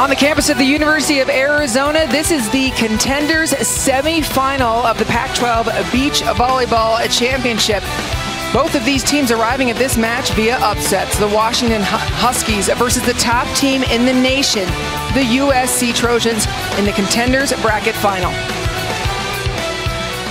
On the campus of the University of Arizona, this is the contenders semifinal of the Pac-12 Beach Volleyball Championship. Both of these teams arriving at this match via upsets. The Washington Huskies versus the top team in the nation, the USC Trojans, in the contenders bracket final.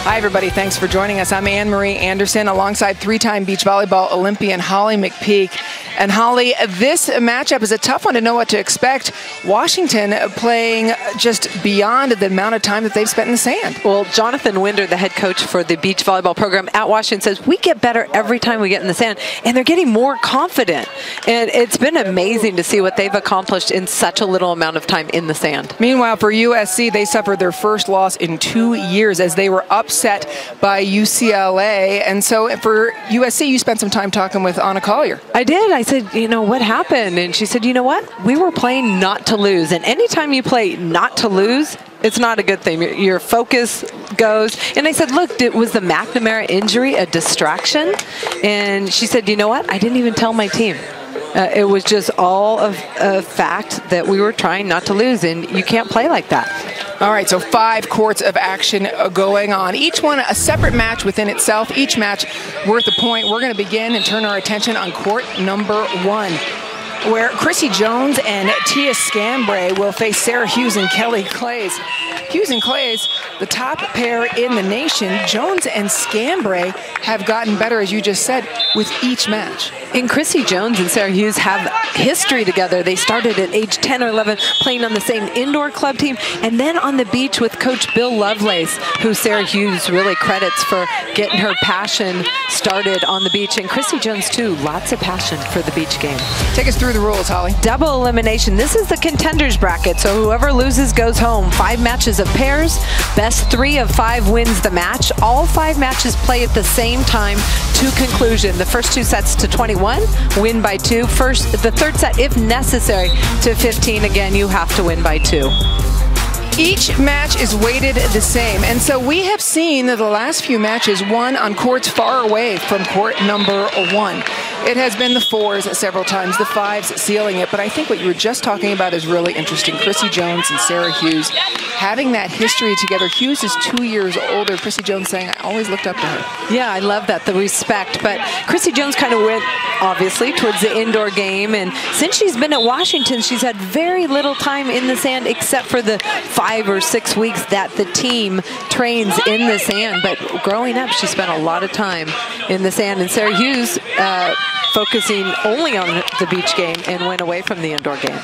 Hi everybody, thanks for joining us. I'm Anne-Marie Anderson alongside three-time beach volleyball Olympian Holly McPeak. And Holly, this matchup is a tough one to know what to expect. Washington playing just beyond the amount of time that they've spent in the sand. Well, Jonathan Winder, the head coach for the beach volleyball program at Washington, says we get better every time we get in the sand, and they're getting more confident. And it's been amazing to see what they've accomplished in such a little amount of time in the sand. Meanwhile, for USC, they suffered their first loss in 2 years as they were upset by UCLA. And so for USC, you spent some time talking with Anna Collier. I did. I said, you know, what happened? And she said, you know what? We were playing not to lose. And anytime you play not to lose, it's not a good thing. Your focus goes. And I said, look, was the McNamara injury a distraction? And she said, you know what? I didn't even tell my team. It was just all of a fact that we were trying not to lose, and you can't play like that. All right, so 5 courts of action going on. Each one a separate match within itself, each match worth a point. We're going to begin and turn our attention on court number 1, where Chrissy Jones and Tia Scambray will face Sarah Hughes and Kelly Clays. Hughes and Clays, the top pair in the nation. Jones and Scambray have gotten better, as you just said, with each match. And Chrissy Jones and Sarah Hughes have history together. They started at age 10 or 11 playing on the same indoor club team, and then on the beach with Coach Bill Lovelace, who Sarah Hughes really credits for getting her passion started on the beach. And Chrissy Jones, too, lots of passion for the beach game. Take us through the rules, Holly. Double elimination. This is the contenders bracket, so whoever loses goes home. 5 matches of pairs. Best 3 of 5 wins the match. All 5 matches play at the same time to conclusion. The first 2 sets to 21, win by 2. The third set, if necessary, to 15. Again, you have to win by 2. Each match is weighted the same, and so we have seen the last few matches won on courts far away from court number 1. It has been the 4s several times, the 5s sealing it, but I think what you were just talking about is really interesting. Chrissy Jones and Sarah Hughes having that history together. Hughes is 2 years older. Chrissy Jones saying, I always looked up to her. Yeah, I love that, the respect. But Chrissy Jones kind of went, obviously, towards the indoor game, and since she's been at Washington, she's had very little time in the sand except for the 5 or 6 weeks that the team trains in the sand. But growing up, she spent a lot of time in the sand. And Sarah Hughes focusing only on the beach game and went away from the indoor game.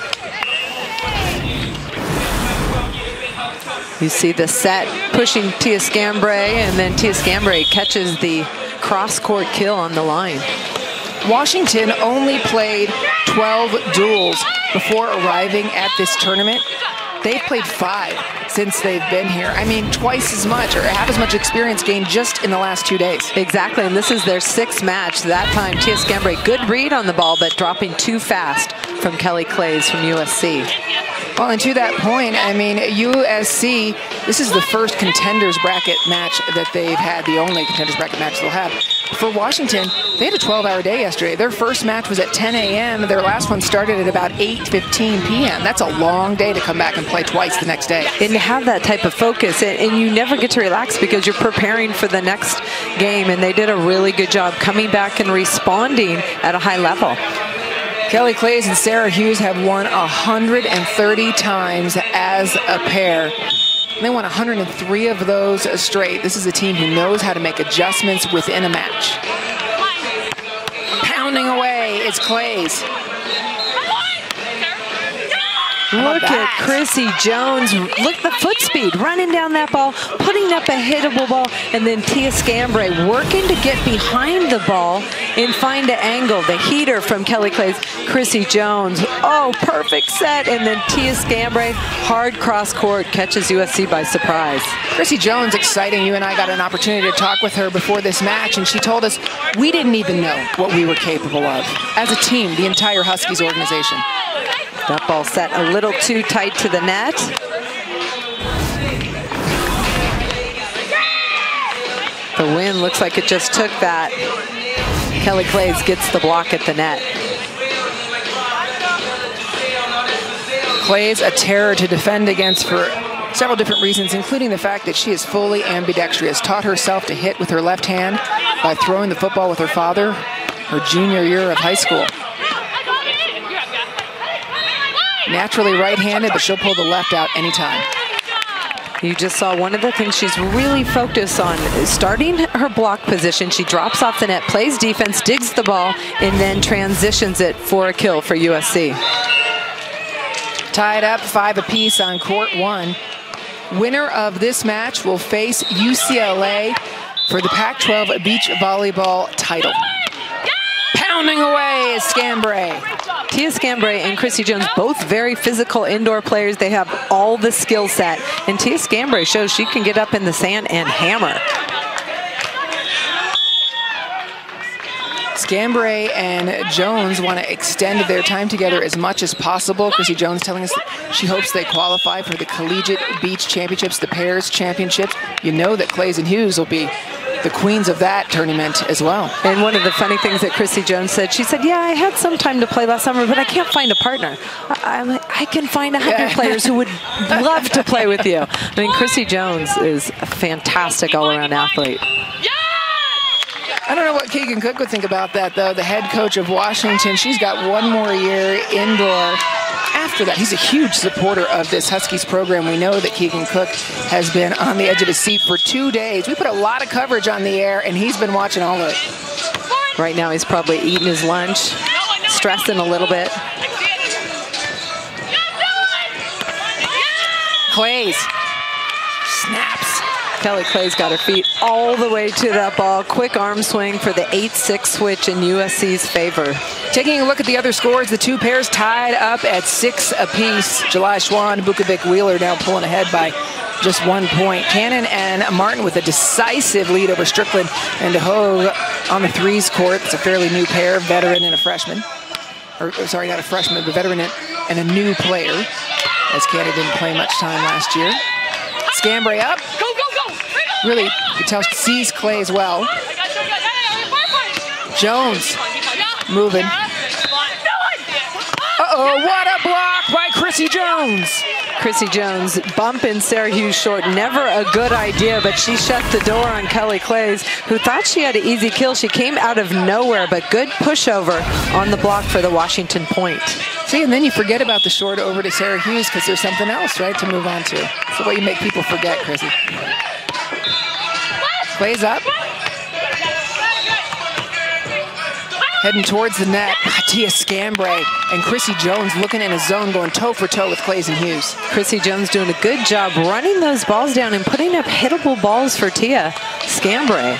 You see the set pushing Tia Scambray, and then Tia Scambray catches the cross-court kill on the line. Washington only played 12 duels before arriving at this tournament. They've played 5 since they've been here. I mean, twice as much or half as much experience gained just in the last 2 days. Exactly, and this is their 6th match. That time, Tia Scambray, good read on the ball, but dropping too fast from Kelly Clays from USC. Well, and to that point, I mean, USC, this is the first contenders bracket match that they've had, the only contenders bracket match they'll have. For Washington, they had a 12-hour day yesterday. Their first match was at 10 a.m. Their last one started at about 8:15 p.m. That's a long day to come back and play twice the next day. And to have that type of focus, and you never get to relax because you're preparing for the next game, and they did a really good job coming back and responding at a high level. Kelly Clays and Sarah Hughes have won 130 times as a pair. They won 103 of those straight. This is a team who knows how to make adjustments within a match. Pounding away is Clays. Look at Chrissy Jones. Look at the foot speed, running down that ball, putting up a hittable ball, and then Tia Scambray working to get behind the ball and find an angle. The heater from Kelly Clays. Chrissy Jones, oh, perfect set. And then Tia Scambray, hard cross court, catches USC by surprise. Chrissy Jones, exciting. You and I got an opportunity to talk with her before this match, and she told us we didn't even know what we were capable of as a team, the entire Huskies organization. That ball set a little too tight to the net. The wind looks like it just took that. Kelly Clays gets the block at the net. Clay's a terror to defend against for several different reasons, including the fact that she is fully ambidextrous, taught herself to hit with her left hand by throwing the football with her father her junior year of high school. Naturally right-handed, but she'll pull the left out anytime. You just saw one of the things she's really focused on is starting her block position. She drops off the net, plays defense, digs the ball, and then transitions it for a kill for USC. Tied up 5 apiece on court 1. Winner of this match will face UCLA for the Pac-12 beach volleyball title. Pounding away is Scambray. Tia Scambray and Chrissy Jones, both very physical indoor players. They have all the skill set. And Tia Scambray shows she can get up in the sand and hammer. Scambray and Jones want to extend their time together as much as possible. Chrissy Jones telling us that she hopes they qualify for the Collegiate Beach Championships, the Pairs Championships. You know that Clays and Hughes will be the queens of that tournament as well. And one of the funny things that Chrissy Jones said, she said, yeah, I had some time to play last summer, but I can't find a partner. I'm like, I can find 100 players who would love to play with you. I mean, Chrissy Jones is a fantastic all-around athlete. I don't know what Keegan Cook would think about that, though. The head coach of Washington, she's got one more year indoor after that. He's a huge supporter of this Huskies program. We know that Keegan Cook has been on the edge of his seat for 2 days. We put a lot of coverage on the air, and he's been watching all of it. Right now, he's probably eating his lunch, stressing a little bit. Clays snaps. Kelly Clay's got her feet all the way to that ball. Quick arm swing for the 8-6 switch in USC's favor. Taking a look at the other scores, the two pairs tied up at 6 apiece. July Schwan, Bukovic Wheeler now pulling ahead by just 1 point. Cannon and Martin with a decisive lead over Strickland and DeHogue on the threes court. It's a fairly new pair, veteran and a freshman. Or sorry, not a freshman, but veteran and a new player, as Cannon didn't play much time last year. Scambray up. Really, you can tell she sees Clay as well. Jones moving. Uh-oh, what a block by Chrissy Jones. Chrissy Jones bumping Sarah Hughes short. Never a good idea, but she shut the door on Kelly Clays, who thought she had an easy kill. She came out of nowhere, but good pushover on the block for the Washington point. See, and then you forget about the short over to Sarah Hughes because there's something else, right, to move on to. That's the way you make people forget, Chrissy. Plays up. Heading towards the net, Tia Scambray and Chrissy Jones looking in a zone, going toe for toe with Clays and Hughes. Chrissy Jones doing a good job running those balls down and putting up hittable balls for Tia Scambray.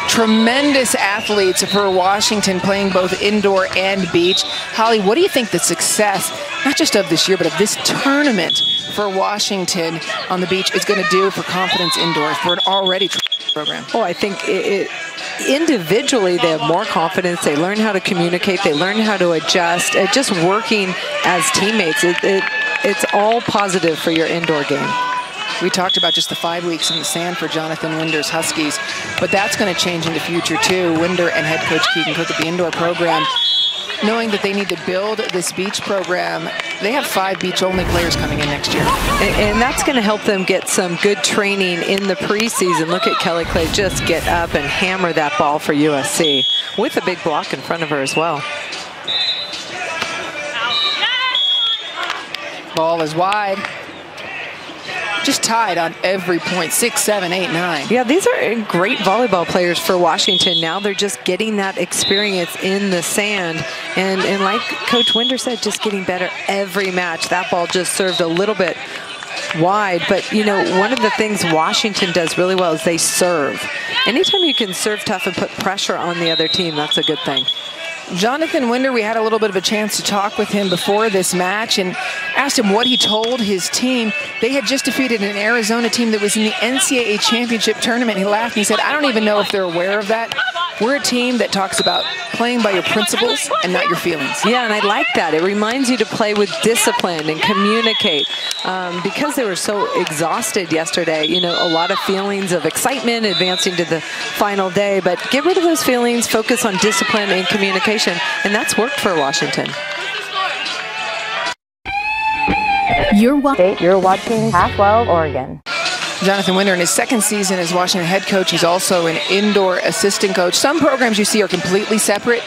Tremendous athletes for Washington, playing both indoor and beach. Holly, what do you think the success, not just of this year, but of this tournament for Washington on the beach is going to do for confidence indoors for an already program? Oh, I think individually they have more confidence. They learn how to communicate. They learn how to adjust. Just working as teammates, it's all positive for your indoor game. We talked about just the 5 weeks in the sand for Jonathan Winder's Huskies, but that's going to change in the future too. Winder and head coach Keegan Cook at the indoor program, knowing that they need to build this beach program. They have 5 beach-only players coming in next year. And that's going to help them get some good training in the preseason. Look at Kelly Clay just get up and hammer that ball for USC with a big block in front of her as well. Ball is wide. Just tied on every point, 6, 7, 8, 9. Yeah, these are great volleyball players for Washington. Now they're just getting that experience in the sand. And like Coach Winder said, just getting better every match. That ball just served a little bit wide. But, you know, one of the things Washington does really well is they serve. Anytime you can serve tough and put pressure on the other team, that's a good thing. Jonathan Winder, we had a little bit of a chance to talk with him before this match and asked him what he told his team. They had just defeated an Arizona team that was in the NCAA championship tournament. He laughed and he said, I don't even know if they're aware of that. We're a team that talks about playing by your principles and not your feelings. Yeah, and I like that. It reminds you to play with discipline and communicate. Because they were so exhausted yesterday, you know, a lot of feelings of excitement advancing to the final day, but get rid of those feelings, focus on discipline and communication, and that's worked for Washington. You're watching PAC12 Oregon. Jonathan Winder in his second season as Washington head coach. He's also an indoor assistant coach. Some programs you see are completely separate,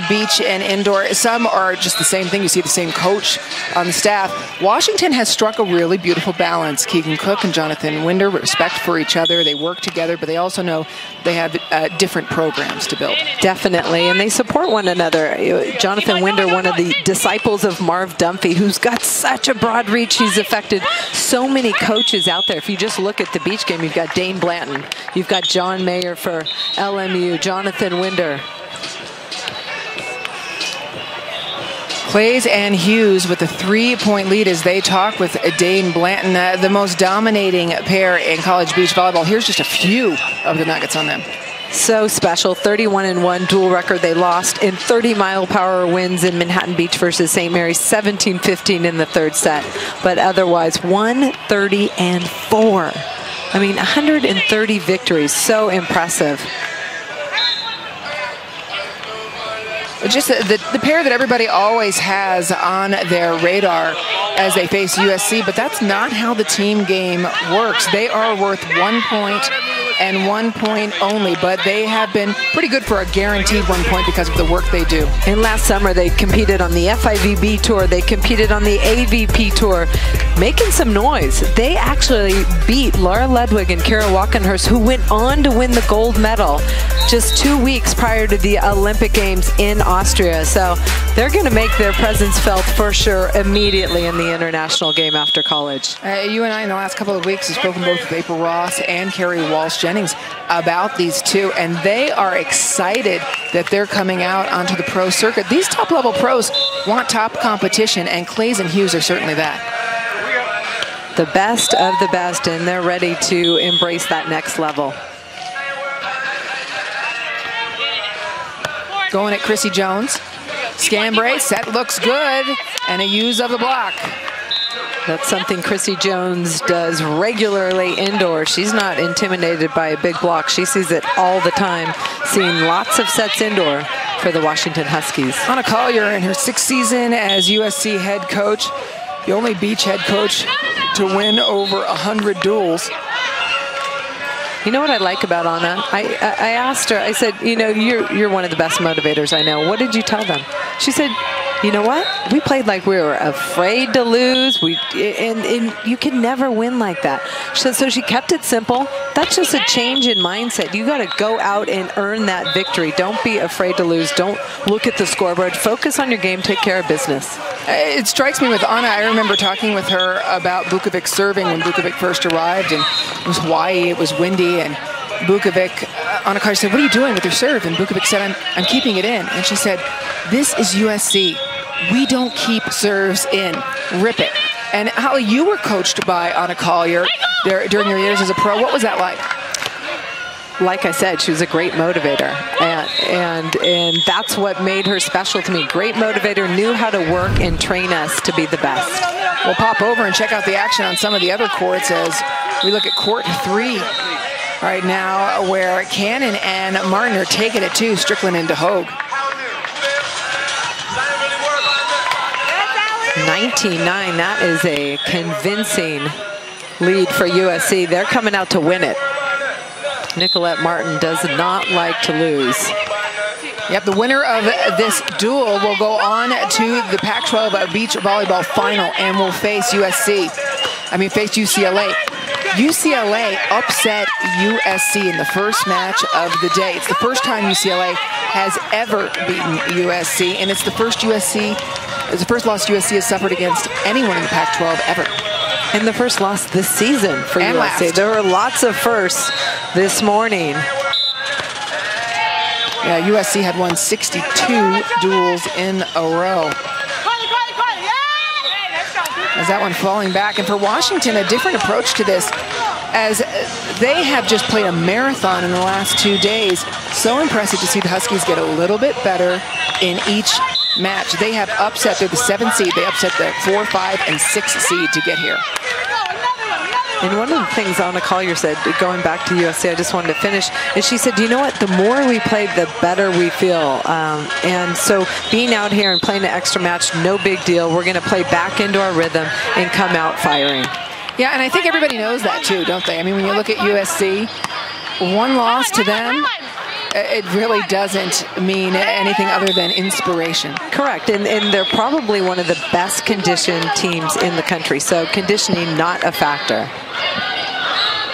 beach and indoor. Some are just the same thing. You see the same coach on the staff. Washington has struck a really beautiful balance. Keegan Cook and Jonathan Winder, respect for each other. They work together, but they also know they have different programs to build. Definitely, and they support one another. Jonathan Winder, one of the disciples of Marv Dunphy, who's got such a broad reach. He's affected so many coaches out there. If you just look at the beach game, you've got Dane Blanton, you've got John Mayer for LMU, Jonathan Winder. Clays and Hughes with a 3-point lead as they talk with Dane Blanton, the most dominating pair in college beach volleyball. Here's just a few of the nuggets on them. So special, 31-1 dual record. They lost in 30-mile-per-hour winds in Manhattan Beach versus St. Mary's, 17-15 in the third set. But otherwise, 130-4. I mean, 130 victories, so impressive. Just the pair that everybody always has on their radar as they face USC, but that's not how the team game works. They are worth 1 point and 1 point only, but they have been pretty good for a guaranteed 1 point because of the work they do. And last summer they competed on the FIVB tour, they competed on the AVP tour, making some noise. They actually beat Laura Ludwig and Kara Walkenhurst, who went on to win the gold medal just 2 weeks prior to the Olympic Games in Austria. So they're going to make their presence felt for sure immediately in the international game after college. You and I in the last couple of weeks have spoken both with April Ross and Carrie Walsh-Jennings about these two, and they are excited that they're coming out onto the pro circuit. These top-level pros want top competition, and Clays and Hughes are certainly that. The best of the best, and they're ready to embrace that next level. Going at Chrissy Jones. Scambray, set looks good, and a use of the block. That's something Chrissy Jones does regularly indoors. She's not intimidated by a big block. She sees it all the time, seeing lots of sets indoor for the Washington Huskies. Anna Collier in her sixth season as USC head coach, the only beach head coach to win over 100 duels. You know what I like about Anna? I asked her, I said, you know, you're one of the best motivators I know. What did you tell them? She said, you know what? We played like we were afraid to lose. And you can never win like that. She said, so she kept it simple. That's just a change in mindset. You got to go out and earn that victory. Don't be afraid to lose. Don't look at the scoreboard. Focus on your game. Take care of business. It strikes me with Anna, I remember talking with her about Bukovic serving when Bukovic first arrived, and it was Hawaii, it was windy, and Bukovic, Anna Collier said, what are you doing with your serve? And Bukovic said, I'm keeping it in. And she said, this is USC. We don't keep serves in. Rip it. And Holly, you were coached by Anna Collier during your years as a pro. What was that like? Like I said, she was a great motivator, and that's what made her special to me. Great motivator, knew how to work and train us to be the best. We'll pop over and check out the action on some of the other courts as we look at court 3 right now, where Cannon and Martin are taking it to Strickland into Hogue. 19-9, that is a convincing lead for USC. They're coming out to win it. Nicolette Martin does not like to lose. Yep, the winner of this duel will go on to the Pac-12 beach volleyball final and will face UCLA. UCLA upset USC in the first match of the day. It's the first time UCLA has ever beaten USC, and it's the first loss USC has suffered against anyone in the Pac-12 ever. And the first loss this season for and USC. Last. There were lots of firsts this morning. Yeah, USC had won 62 duels in a row. As that one falling back. And for Washington, a different approach to this, as they have just played a marathon in the last 2 days. So impressive to see the Huskies get a little bit better in each match. They have upset, they're the 7th seed. They upset the 4, 5, and 6 seed to get here. And one of the things Anna Collier said, going back to USC, I just wanted to finish, is she said, you know what, the more we play, the better we feel. And so being out here and playing an extra match, no big deal. We're going to play back into our rhythm and come out firing. Yeah, and I think everybody knows that too, don't they? I mean, when you look at USC, one loss to them, it really doesn't mean anything other than inspiration. Correct, and they're probably one of the best conditioned teams in the country, so conditioning not a factor.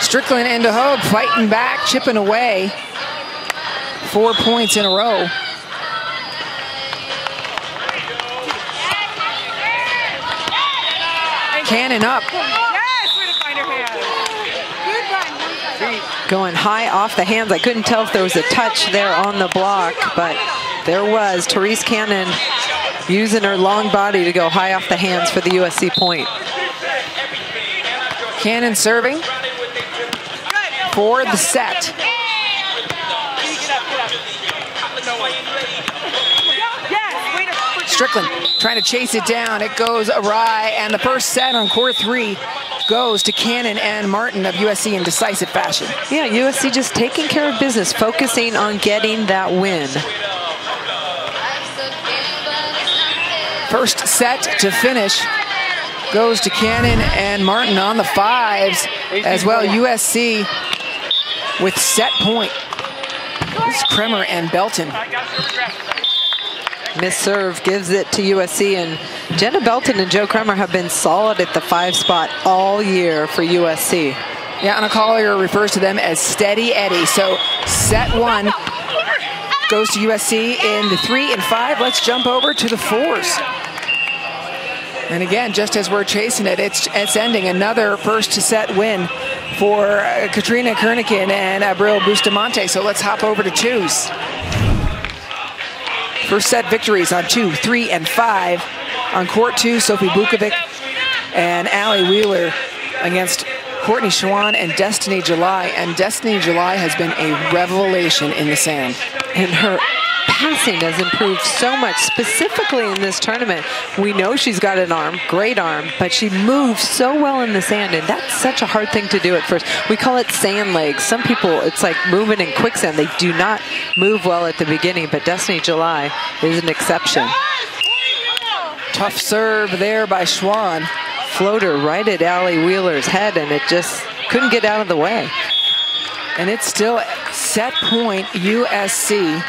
Strickland into Hogue, fighting back, chipping away. 4 points in a row. Cannon up. Going high off the hands. I couldn't tell if there was a touch there on the block, but there was. Therese Cannon using her long body to go high off the hands for the USC point. Cannon serving for the set. Strickland trying to chase it down. It goes awry, and the first set on court 3 goes to Cannon and Martin of USC in decisive fashion. Yeah, USC just taking care of business, focusing on getting that win. First set to finish goes to Cannon and Martin on the 5s as well. USC with set point. This is Kremer and Belton. Miss serve gives it to USC, and Jenna Belton and Joe Kremer have been solid at the 5 spot all year for USC. Yeah, Anna Collier refers to them as Steady Eddie. So set 1 goes to USC in the 3 and 5. Let's jump over to the 4s. And again, just as we're chasing it, it's ending. Another first set win for Katrina Kernigan and Abril Bustamante. So let's hop over to 2s. First set victories on 2, 3, and 5. On court 2, Sophie Bukovic and Allie Wheeler against Courtney Schwann and Destiny July. And Destiny July has been a revelation in the sand. And her passing has improved so much, specifically in this tournament. We know she's got an arm, great arm, but she moves so well in the sand, and that's such a hard thing to do at first. We call it sand legs. Some people, it's like moving in quicksand. They do not move well at the beginning, but Destiny July is an exception. Tough serve there by Schwann. Floater right at Allie Wheeler's head, and it just couldn't get out of the way. And it's still set point USC.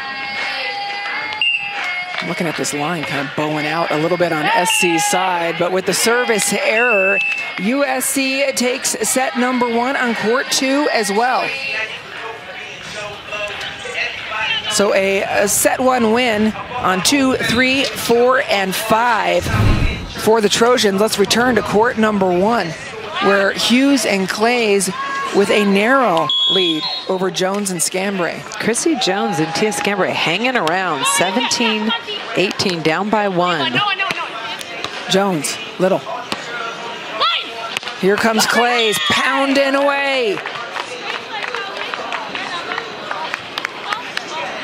I'm looking at this line kind of bowing out a little bit on SC's side, but with the service error, USC takes set number 1 on court 2 as well. So a set 1 win on 2, 3, 4, and 5 for the Trojans. Let's return to court number 1, where Hughes and Clays with a narrow lead over Jones and Scambray. Chrissy Jones and Tia Scambray hanging around, 17-18, down by 1. Jones, Little. Here comes Clays, pounding away.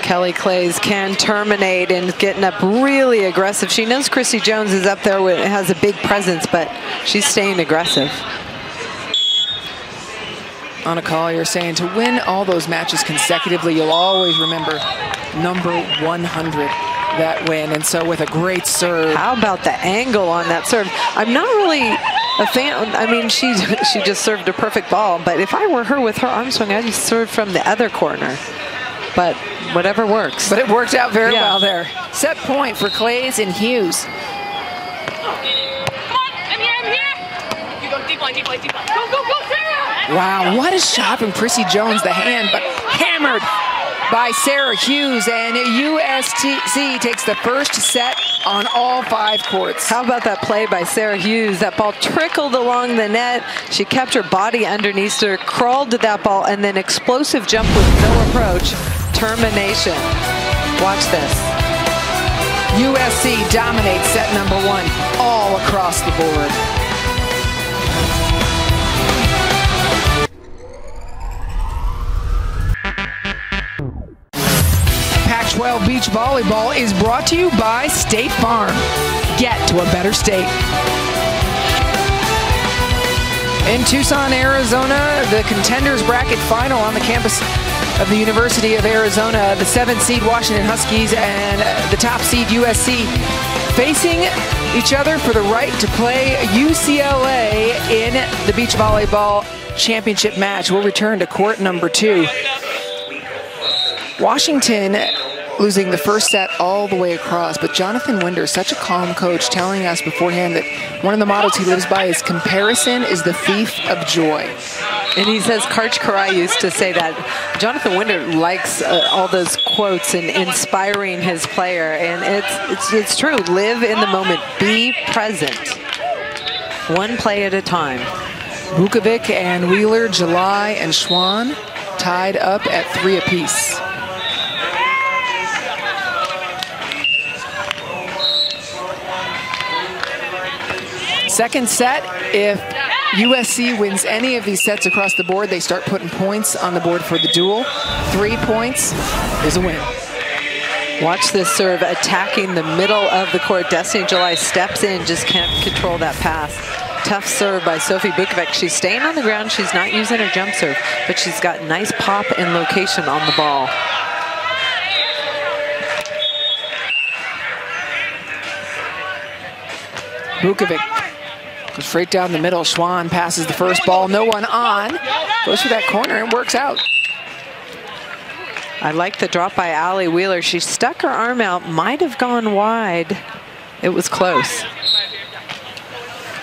Kelly Clays can terminate and getting up really aggressive. She knows Chrissy Jones is up there, has a big presence, but she's staying aggressive. Anna Collier saying to win all those matches consecutively, you'll always remember number 100 that win. And so with a great serve. How about the angle on that serve? I'm not really a fan. I mean, she just served a perfect ball, but if I were her with her arm swing, I'd just serve from the other corner. But whatever works. But it worked out very well there. Set point for Clays and Hughes. Come on, I'm here. You go deep line, deep line, deep line. Go, go, go, Sarah! Wow, what a shot from Chrissy Jones, the hand, but hammered by Sarah Hughes, and USC takes the first set on all 5 courts. How about that play by Sarah Hughes? That ball trickled along the net. She kept her body underneath her, crawled to that ball, and then explosive jump with no approach. Termination. Watch this. USC dominates set number 1 all across the board. Pac-12 Beach Volleyball is brought to you by State Farm. Get to a better state. In Tucson, Arizona, the contenders bracket final on the campus of the University of Arizona. The 7th seed Washington Huskies and the top seed USC facing each other for the right to play UCLA in the beach volleyball championship match. We'll return to court number 2. Washington losing the first set all the way across, but Jonathan Winder, such a calm coach, telling us beforehand that one of the mottos he lives by is comparison is the thief of joy. And he says, Karch Karai used to say that. Jonathan Winder likes all those quotes and inspiring his player, and it's true. Live in the moment, be present, one play at a time. Vukovic and Wheeler, July and Schwann tied up at 3 apiece. Second set, if USC wins any of these sets across the board, they start putting points on the board for the duel. 3 points is a win. Watch this serve attacking the middle of the court. Destiny July steps in, just can't control that pass. Tough serve by Sophie Vukovic. She's staying on the ground. She's not using her jump serve, but she's got nice pop and location on the ball. Vukovic goes straight down the middle. Schwann passes the first ball. No one on. Goes for that corner and works out. I like the drop by Allie Wheeler. She stuck her arm out, might have gone wide. It was close.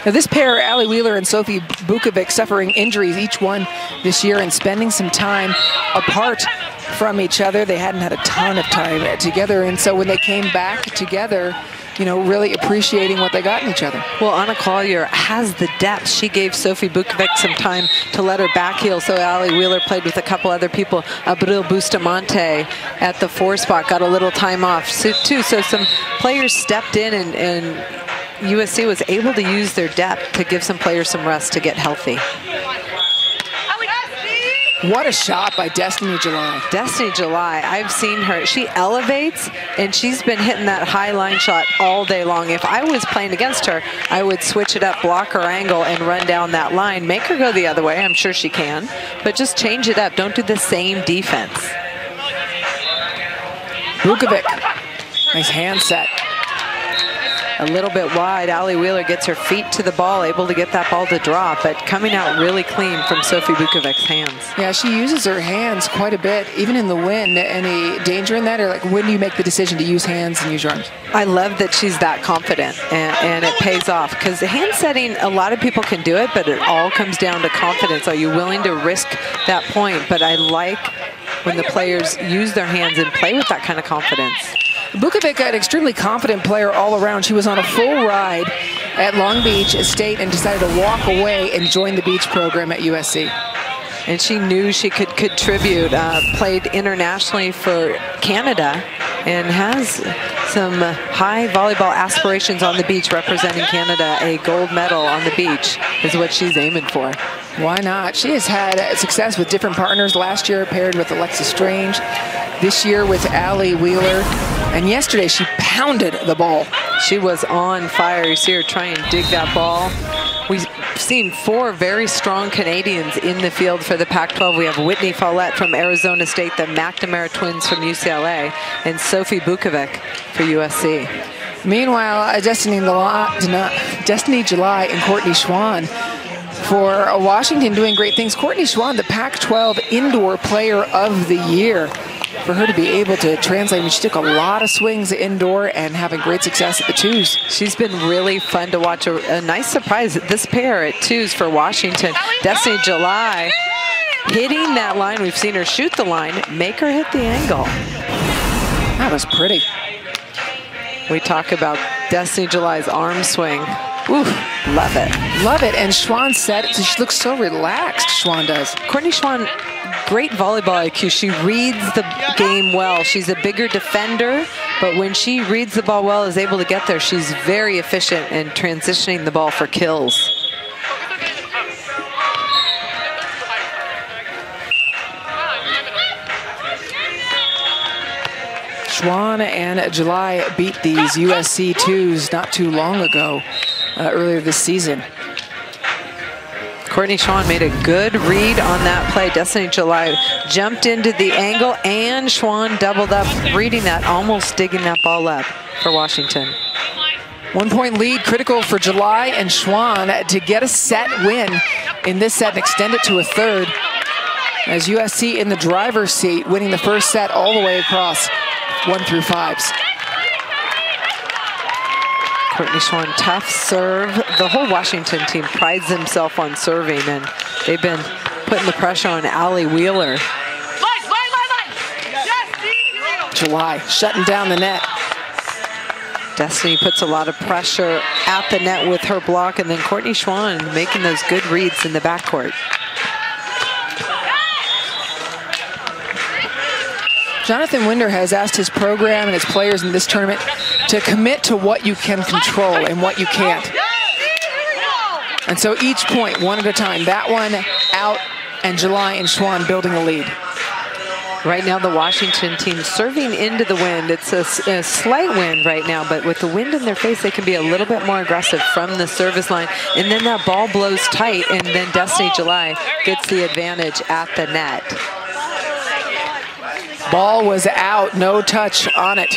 Now this pair, Allie Wheeler and Sophie Vukovic, suffering injuries each one this year and spending some time apart from each other. They hadn't had a ton of time together, and so when they came back together, you know, really appreciating what they got in each other. Well, Anna Collier has the depth. She gave Sophie Vukovic some time to let her back heel, so Allie Wheeler played with a couple other people. Abril Bustamante at the 4 spot got a little time off too, so some players stepped in, and USC was able to use their depth to give some players some rest to get healthy. What a shot by Destiny July. Destiny July, I've seen her. She elevates, and she's been hitting that high line shot all day long. If I was playing against her, I would switch it up, block her angle, and run down that line. Make her go the other way. I'm sure she can. But just change it up. Don't do the same defense. Vukovic, nice hand set. A little bit wide. Allie Wheeler gets her feet to the ball, able to get that ball to drop, but coming out really clean from Sophie Vukovic's hands. Yeah, she uses her hands quite a bit, even in the wind. Any danger in that, or like when do you make the decision to use hands and use your arms? I love that she's that confident, and it pays off, because hand setting, a lot of people can do it, but it all comes down to confidence. Are you willing to risk that point? But I like when the players use their hands and play with that kind of confidence. Vukovic, an extremely confident player all around. She was on a full ride at Long Beach State and decided to walk away and join the beach program at USC. And she knew she could contribute, played internationally for Canada, and has some high volleyball aspirations on the beach, representing Canada. A gold medal on the beach is what she's aiming for. Why not? She has had success with different partners. Last year paired with Alexis Strange, this year with Allie Wheeler, and yesterday she pounded the ball. She was on fire. You see her try and dig that ball. We've seen 4 very strong Canadians in the field for the Pac-12. We have Whitney Follett from Arizona State, the McNamara twins from UCLA, and Sophie Vukovic for USC. Meanwhile, Destiny July and Courtney Schwann for Washington doing great things. Courtney Schwann, the Pac-12 Indoor Player of the Year. For her to be able to translate, I mean, she took a lot of swings indoor and having great success at the 2s. She's been really fun to watch. A nice surprise, this pair at 2s for Washington. Destiny July hitting that line. We've seen her shoot the line, make her hit the angle. That was pretty. We talk about Destiny July's arm swing. Ooh, love it. Love it. And Schwann said it, so she looks so relaxed, Schwann does. Courtney Schwann, great volleyball IQ. She reads the game well. She's a bigger defender, but when she reads the ball well, is able to get there, she's very efficient in transitioning the ball for kills. Schwann and July beat these USC 2s not too long ago, earlier this season. Courtney Schwann made a good read on that play. Destiny July jumped into the angle, and Schwann doubled up, reading that, almost digging that ball up for Washington. 1 point lead, critical for July and Schwann to get a set win in this set and extend it to a third. As USC in the driver's seat, winning the first set all the way across 1 through 5s. Courtney Schwann, tough serve. The whole Washington team prides themselves on serving, and they've been putting the pressure on Allie Wheeler. July shutting down the net. Destiny puts a lot of pressure at the net with her block, and then Courtney Schwann making those good reads in the backcourt. Jonathan Winder has asked his program and his players in this tournament to commit to what you can control and what you can't. And so each point, one at a time. That one out, and July and Schwann building a lead. Right now, the Washington team serving into the wind. It's a slight wind right now, but with the wind in their face, they can be a little bit more aggressive from the service line. And then that ball blows tight, and then Destiny July gets the advantage at the net. Ball was out, no touch on it.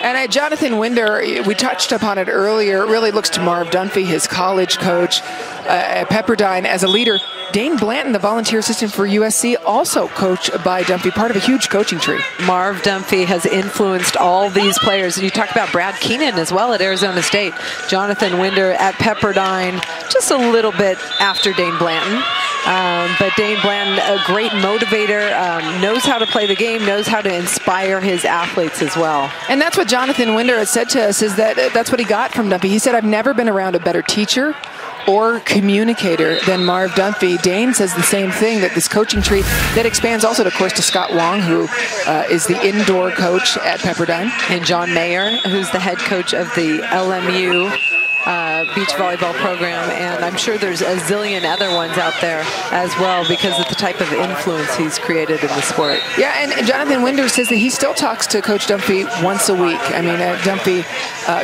And Jonathan Winder, we touched upon it earlier, really looks to Marv Dunphy, his college coach at Pepperdine, as a leader. Dane Blanton, the volunteer assistant for USC, also coached by Dunphy, part of a huge coaching tree. Marv Dunphy has influenced all these players. And you talk about Brad Keenan as well at Arizona State. Jonathan Winder at Pepperdine, just a little bit after Dane Blanton. But Dane Blanton, a great motivator, knows how to play the game, knows how to inspire his athletes as well. And that's what Jonathan Winder has said to us, is that that's what he got from Dunphy. He said, I've never been around a better teacher or communicator than Marv Dunphy. Dane says the same thing, that this coaching tree that expands also, of course, to Scott Wong, who is the indoor coach at Pepperdine. And John Mayer, who's the head coach of the LMU beach volleyball program, and I'm sure there's a zillion other ones out there as well because of the type of influence he's created in the sport. Yeah, and Jonathan Winder says that he still talks to Coach Dunphy once a week. I mean, Dunphy,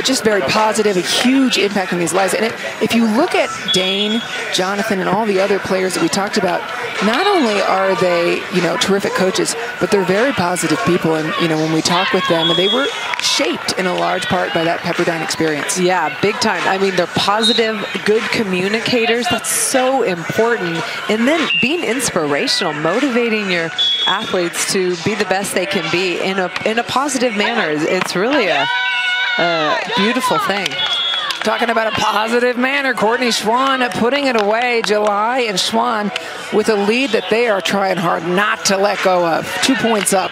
just very positive, a huge impact on these lives. And if you look at Dane, Jonathan, and all the other players that we talked about, not only are they, terrific coaches, but they're very positive people. And, when we talk with them, they were shaped in a large part by that Pepperdine experience. Yeah, big time. I mean, they're positive, good communicators. That's so important. And then being inspirational, motivating your athletes to be the best they can be in a positive manner. It's really a beautiful thing. Talking about a positive manner, Courtney Schwann putting it away. July and Schwann with a lead that they are trying hard not to let go of. 2 points up.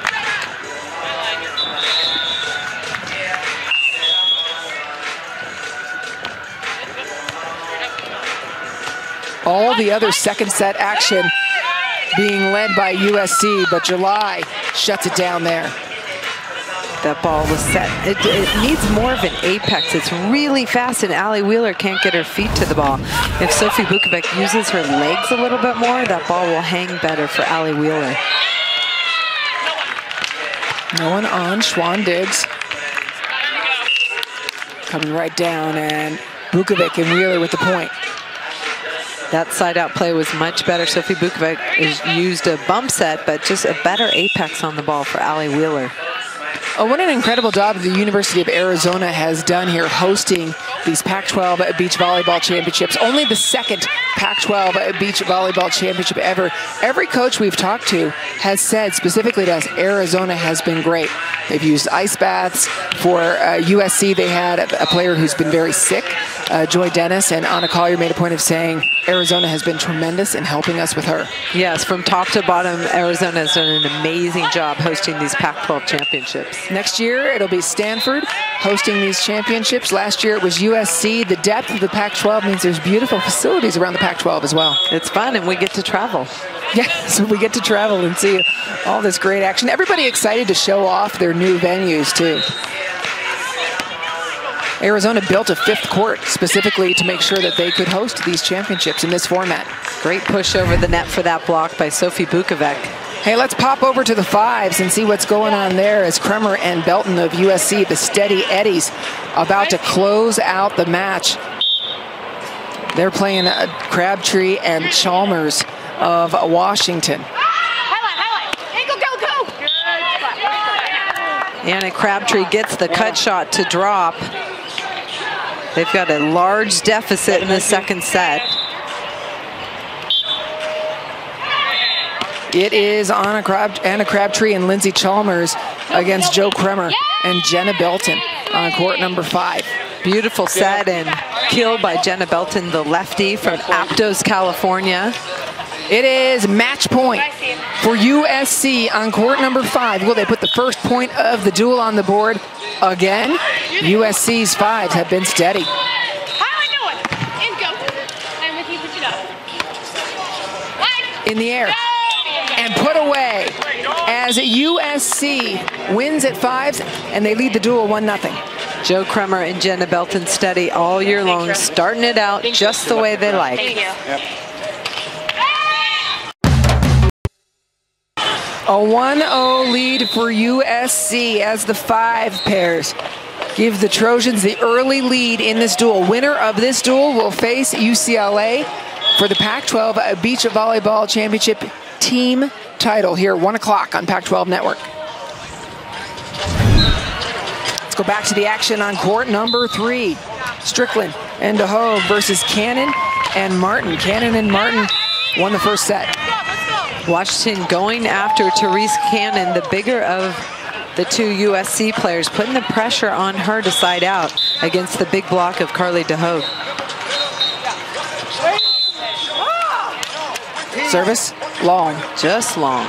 All the other second set action being led by USC, but July shuts it down there. That ball was set. It needs more of an apex. It's really fast, and Allie Wheeler can't get her feet to the ball. If Sophie Bukovic uses her legs a little bit more, that ball will hang better for Allie Wheeler. No one on. Schwann digs. Coming right down, and Bukovic and Wheeler with the point. That side-out play was much better. Sophie Bukovic used a bump set, but just a better apex on the ball for Allie Wheeler. Oh, what an incredible job the University of Arizona has done here hosting these Pac-12 Beach Volleyball Championships. Only the second Pac-12 Beach Volleyball Championship ever. Every coach we've talked to has said specifically to us, Arizona has been great. They've used ice baths. For USC, they had a player who's been very sick, Joy Dennis, and Anna Collier made a point of saying Arizona has been tremendous in helping us with her. Yes, from top to bottom, Arizona has done an amazing job hosting these Pac-12 championships. Next year, it'll be Stanford hosting these championships. Last year, it was USC. The depth of the Pac-12 means there's beautiful facilities around the Pac-12 as well. It's fun, and we get to travel. Yeah, so we get to travel and see all this great action. Everybody excited to show off their new venues, too. Arizona built a fifth court specifically to make sure that they could host these championships in this format. Great push over the net for that block by Sophie Bukovic. Hey, let's pop over to the fives and see what's going on there as Kremer and Belton of USC, the Steady Eddies, about to close out the match. They're playing Crabtree and Chalmers of Washington. Anna Crabtree gets the cut shot to drop. They've got a large deficit in the second set. It is Anna Crabtree and Lindsay Chalmers against Jo Kremer and Jenna Belton on court number 5. Beautiful set and kill by Jenna Belton, the lefty from Aptos, California. It is match point for USC on court number 5. Will they put the first point of the duel on the board again? USC's 5s have been steady. In the air and put away as USC wins at 5s and they lead the duel 1-0. Jo Kremer and Jenna Belton steady all year long, starting it out just the way they like. A 1-0 lead for USC as the 5 pairs give the Trojans the early lead in this duel. Winner of this duel will face UCLA for the Pac-12 Beach Volleyball Championship team title here, 1 o'clock on Pac-12 Network. Let's go back to the action on court number 3. Strickland and DeHogue versus Cannon and Martin. Cannon and Martin won the first set. Washington going after Therese Cannon, the bigger of the 2 USC players, putting the pressure on her to side out against the big block of Carly DeHogue. Service long. Just long.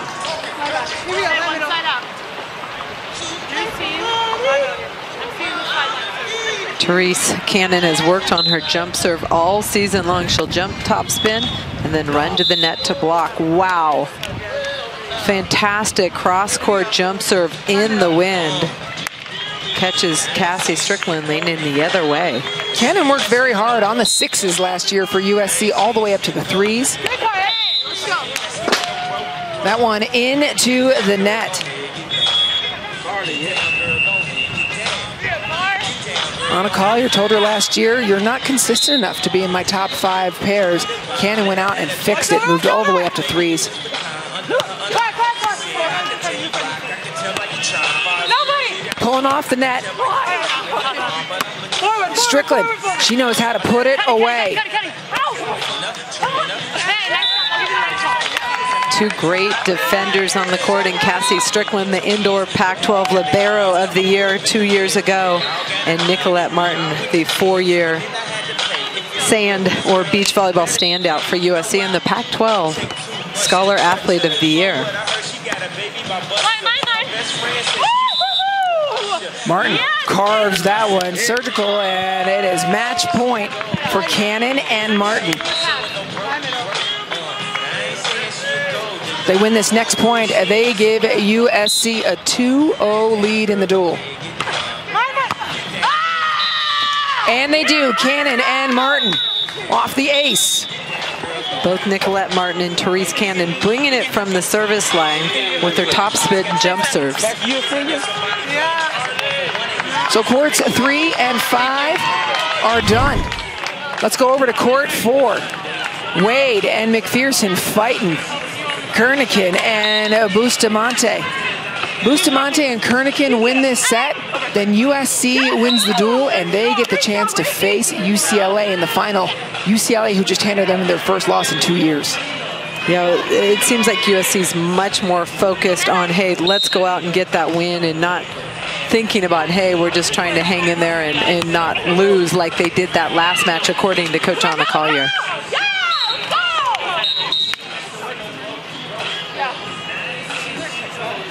Therese Cannon has worked on her jump serve all season long. She'll jump top spin and then run to the net to block. Wow. Fantastic cross-court jump serve in the wind. Catches Cassie Strickland leaning the other way. Cannon worked very hard on the 6s last year for USC all the way up to the 3s. That one into the net. Anna Collier told her last year, "You're not consistent enough to be in my top 5 pairs." Cannon went out and fixed it, moved all the way up to 3s. Pulling off the net. Strickland, she knows how to put it away. 2 great defenders on the court, and Cassie Strickland, the indoor Pac-12 Libero of the Year 2 years ago, and Nicolette Martin, the 4-year sand or beach volleyball standout for USC, and the Pac-12 Scholar Athlete of the Year. Martin carves that one, surgical, and it is match point for Cannon and Martin. They win this next point, they give USC a 2-0 lead in the duel. And they do, Cannon and Martin off the ace. Both Nicolette Martin and Therese Cannon bringing it from the service line with their top spin jump serves. So courts 3 and 5 are done. Let's go over to court 4. Wade and McPherson fighting. Kernigan and Bustamante. Bustamante and Kernigan win this set, then USC wins the duel, and they get the chance to face UCLA in the final. UCLA, who just handed them their first loss in 2 years. You know, it seems like USC's much more focused on, hey, let's go out and get that win, and not thinking about, hey, we're just trying to hang in there and not lose like they did that last match, according to Coach Anna Collier.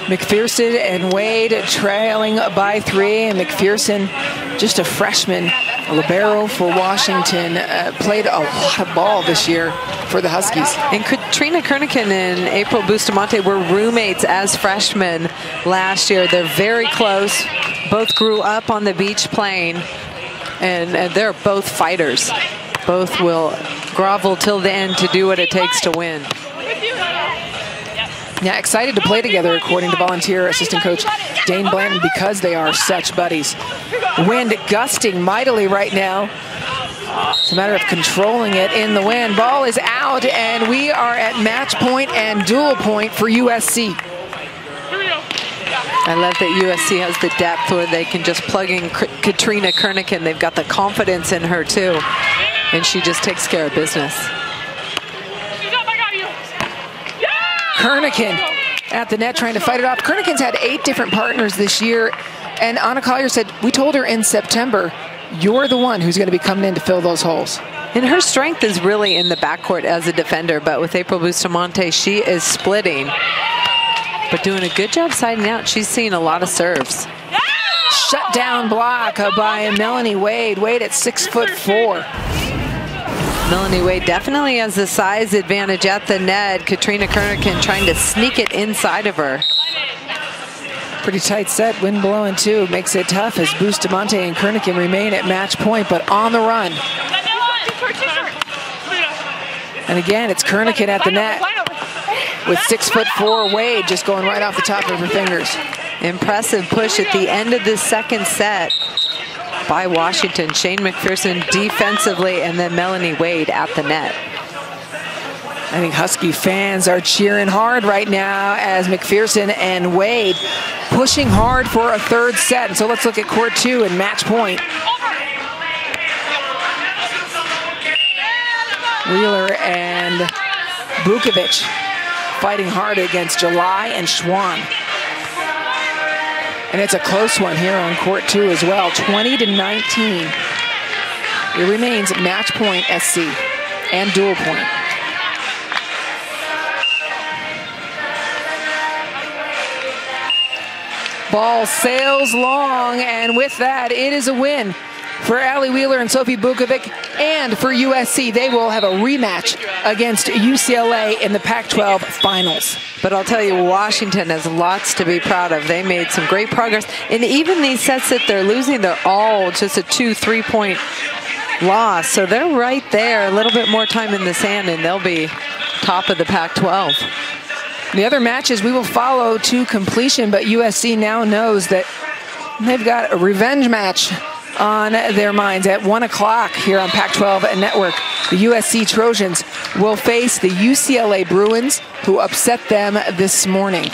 McPherson and Wade trailing by 3, and McPherson, just a freshman, a libero for Washington, played a lot of ball this year for the Huskies. And Katrina Kernigan and April Bustamante were roommates as freshmen last year. They're very close. Both grew up on the beach playing, and they're both fighters. Both will grovel till the end to do what it takes to win. Yeah, excited to play together, according to volunteer assistant coach Dane Blanton, because they are such buddies. Wind gusting mightily right now It's a matter of controlling it in the wind. Ball is out, and we are at match point and dual point for USC. I love that USC has the depth where they can just plug in Katrina Kernigan. They've got the confidence in her too, and she just takes care of business. Kernigan at the net trying to fight it off. Kernigan's had 8 different partners this year, and Anna Collier said, we told her in September, you're the one who's going to be coming in to fill those holes. And her strength is really in the backcourt as a defender, but with April Bustamante, she is splitting, but doing a good job siding out. She's seen a lot of serves. Shut down block by Melanie Wade. Wade at 6'4". Melanie Wade definitely has the size advantage at the net. Katrina Kernigan trying to sneak it inside of her. Pretty tight set, wind blowing too. Makes it tough as Bustamante and Kernigan remain at match point, but on the run. And again, it's Kernigan at the net with 6'4" Wade just going right off the top of her fingers. Impressive push at the end of the second set by Washington. Shane McPherson defensively, and then Melanie Wade at the net. I think Husky fans are cheering hard right now as McPherson and Wade pushing hard for a third set. And so let's look at court 2 and match point. Wheeler and Bukovic fighting hard against July and Schwann. And it's a close one here on court 2 as well, 20-19. It remains match point SC and dual point. Ball sails long, and with that, it is a win for Allie Wheeler and Sophie Bukovic, and for USC. They will have a rematch against UCLA in the Pac-12 finals. But I'll tell you, Washington has lots to be proud of. They made some great progress. And even these sets that they're losing, they're all just a 2-3 point loss. So they're right there, a little bit more time in the sand, and they'll be top of the Pac-12. The other matches we will follow to completion, but USC now knows that they've got a revenge match on their minds at 1 o'clock here on Pac-12 Network. The USC Trojans will face the UCLA Bruins, who upset them this morning.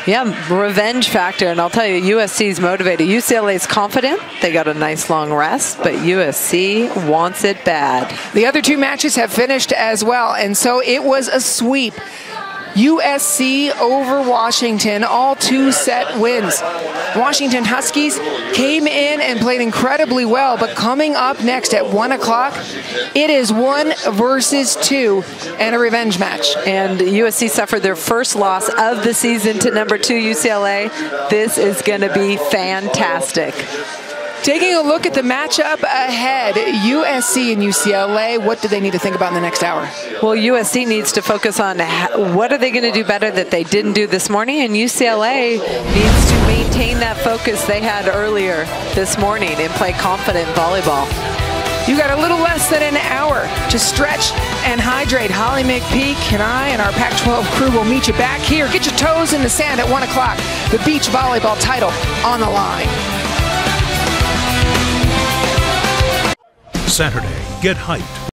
Yeah, revenge factor, and I'll tell you, USC's motivated. UCLA's confident. They got a nice long rest, but USC wants it bad. The other 2 matches have finished as well, and so it was a sweep. USC over Washington, all 2-set wins. Washington Huskies came in and played incredibly well, but coming up next at 1 o'clock, it is 1 versus 2 and a revenge match. And USC suffered their first loss of the season to number 2 UCLA. This is going to be fantastic. Taking a look at the matchup ahead, USC and UCLA, what do they need to think about in the next hour? Well, USC needs to focus on what are they going to do better that they didn't do this morning, and UCLA needs to maintain that focus they had earlier this morning and play confident volleyball. You got a little less than an hour to stretch and hydrate. Holly McPeak and I and our Pac-12 crew will meet you back here. Get your toes in the sand at 1 o'clock. The beach volleyball title on the line. Saturday, get hyped